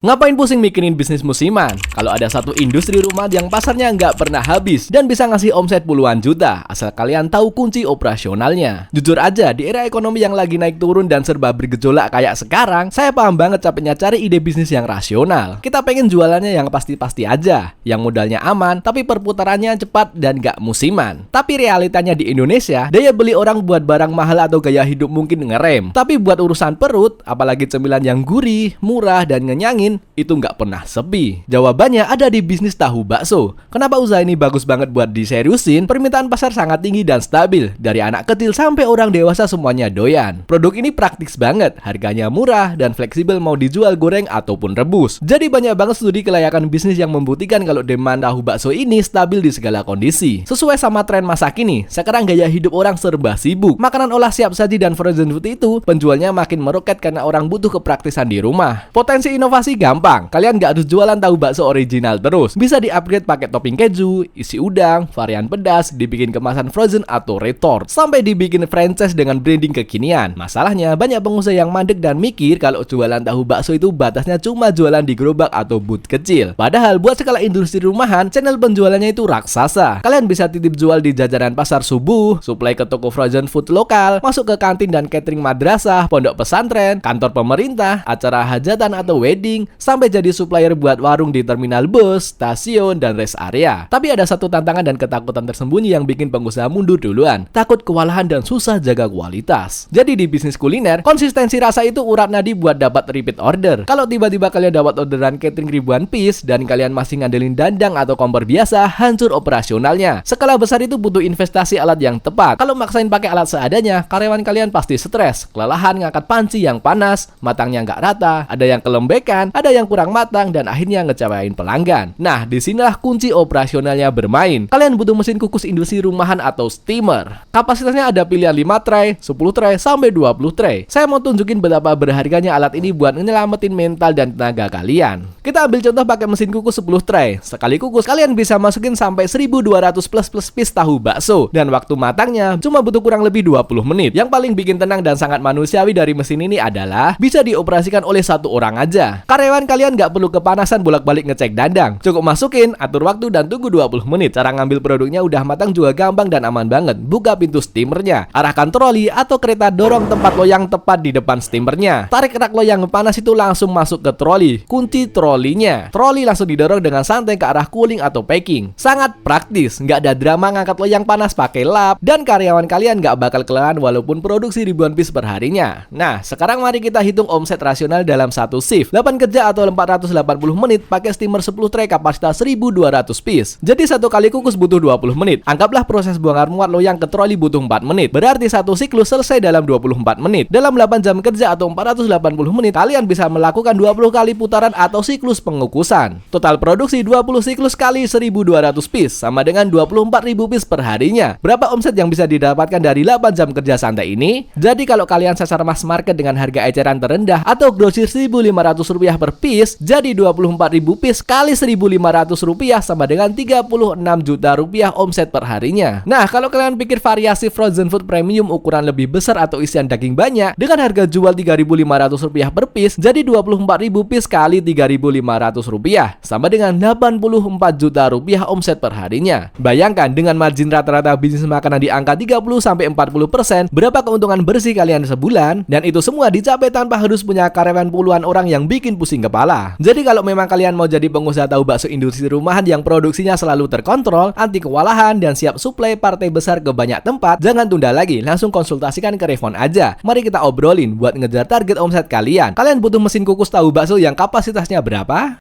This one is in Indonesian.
Ngapain pusing mikirin bisnis musiman? Kalau ada satu industri rumah yang pasarnya nggak pernah habis dan bisa ngasih omset puluhan juta, asal kalian tahu kunci operasionalnya. Jujur aja, di era ekonomi yang lagi naik turun dan serba bergejolak kayak sekarang, saya paham banget capeknya cari ide bisnis yang rasional. Kita pengen jualannya yang pasti-pasti aja, yang modalnya aman, tapi perputarannya cepat dan nggak musiman. Tapi realitanya di Indonesia, daya beli orang buat barang mahal atau gaya hidup mungkin ngerem. Tapi buat urusan perut, apalagi cemilan yang gurih, murah, dan ngenyangin, itu nggak pernah sepi. Jawabannya ada di bisnis tahu bakso. Kenapa usaha ini bagus banget buat diseriusin? Permintaan pasar sangat tinggi dan stabil. Dari anak kecil sampai orang dewasa semuanya doyan. Produk ini praktis banget, harganya murah dan fleksibel mau dijual goreng ataupun rebus. Jadi banyak banget studi kelayakan bisnis yang membuktikan kalau demand tahu bakso ini stabil di segala kondisi. Sesuai sama tren masa kini, sekarang gaya hidup orang serba sibuk. Makanan olah siap saji dan frozen food itu penjualnya makin meroket karena orang butuh kepraktisan di rumah. Potensi inovasi gampang, kalian nggak harus jualan tahu bakso original terus. Bisa di-upgrade pakai topping keju, isi udang, varian pedas, dibikin kemasan frozen atau retort, sampai dibikin franchise dengan branding kekinian. Masalahnya, banyak pengusaha yang mandek dan mikir kalau jualan tahu bakso itu batasnya cuma jualan di gerobak atau booth kecil. Padahal buat skala industri rumahan, channel penjualannya itu raksasa. Kalian bisa titip jual di jajaran pasar subuh, suplai ke toko frozen food lokal, masuk ke kantin dan catering madrasah, pondok pesantren, kantor pemerintah, acara hajatan atau wedding, sampai jadi supplier buat warung di terminal bus, stasiun, dan rest area. Tapi ada satu tantangan dan ketakutan tersembunyi yang bikin pengusaha mundur duluan. Takut kewalahan dan susah jaga kualitas. Jadi di bisnis kuliner, konsistensi rasa itu urat nadi buat dapat repeat order. Kalau tiba-tiba kalian dapat orderan catering ribuan piece dan kalian masih ngandelin dandang atau kompor biasa, hancur operasionalnya. Skala besar itu butuh investasi alat yang tepat. Kalau maksain pakai alat seadanya, karyawan kalian pasti stres, kelelahan ngangkat panci yang panas, matangnya nggak rata, ada yang kelembekan, ada yang kurang matang, dan akhirnya ngecewain pelanggan. Nah, disinilah kunci operasionalnya bermain. Kalian butuh mesin kukus industri rumahan atau steamer. Kapasitasnya ada pilihan 5 tray, 10 tray, sampai 20 tray. Saya mau tunjukin betapa berharganya alat ini buat nyelamatin mental dan tenaga kalian. Kita ambil contoh pakai mesin kukus 10 tray. Sekali kukus, kalian bisa masukin sampai 1200 plus piece tahu bakso. Dan waktu matangnya cuma butuh kurang lebih 20 menit. Yang paling bikin tenang dan sangat manusiawi dari mesin ini adalah bisa dioperasikan oleh satu orang aja. Karyawan kalian nggak perlu kepanasan bolak-balik ngecek dandang. Cukup masukin, atur waktu, dan tunggu 20 menit. Cara ngambil produknya udah matang juga gampang dan aman banget. Buka pintu steamernya, arahkan troli atau kereta dorong tempat loyang tepat di depan steamernya. Tarik rak loyang panas itu langsung masuk ke troli. Kunci trolinya. Troli langsung didorong dengan santai ke arah cooling atau packing. Sangat praktis, nggak ada drama ngangkat loyang panas pakai lap, dan karyawan kalian nggak bakal kelelahan walaupun produksi ribuan piece per harinya. Nah, sekarang mari kita hitung omset rasional dalam satu shift. 8 kerja atau 480 menit pakai steamer 10 tray kapasitas 1200 piece. Jadi satu kali kukus butuh 20 menit. Anggaplah proses bongkar muat loyang ke troli butuh 4 menit. Berarti satu siklus selesai dalam 24 menit. Dalam 8 jam kerja atau 480 menit, kalian bisa melakukan 20 kali putaran atau siklus pengukusan. Total produksi 20 siklus kali 1200 piece sama dengan 24.000 piece per harinya. Berapa omset yang bisa didapatkan dari 8 jam kerja santai ini? Jadi kalau kalian sasar mass market dengan harga eceran terendah atau grosir Rp1.500 per piece, jadi 24.000 piece kali Rp1.500 sama dengan Rp36 juta omset per harinya. Nah, kalau kalian pikir variasi frozen food premium ukuran lebih besar atau isian daging banyak dengan harga jual Rp3.500 per piece, jadi 24.000 piece kali Rp3.500 sama dengan Rp84 juta omset per harinya. Bayangkan dengan margin rata-rata bisnis makanan di angka 30-40%, berapa keuntungan bersih kalian sebulan, dan itu semua dicapai tanpa harus punya karyawan puluhan orang yang bikin pusing kepala. Jadi kalau memang kalian mau jadi pengusaha tahu bakso industri rumahan yang produksinya selalu terkontrol, anti kewalahan, dan siap suplai partai besar ke banyak tempat, jangan tunda lagi, langsung konsultasikan ke Revon aja. Mari kita obrolin buat ngejar target omset kalian. Kalian butuh mesin kukus tahu bakso yang kapasitasnya berapa?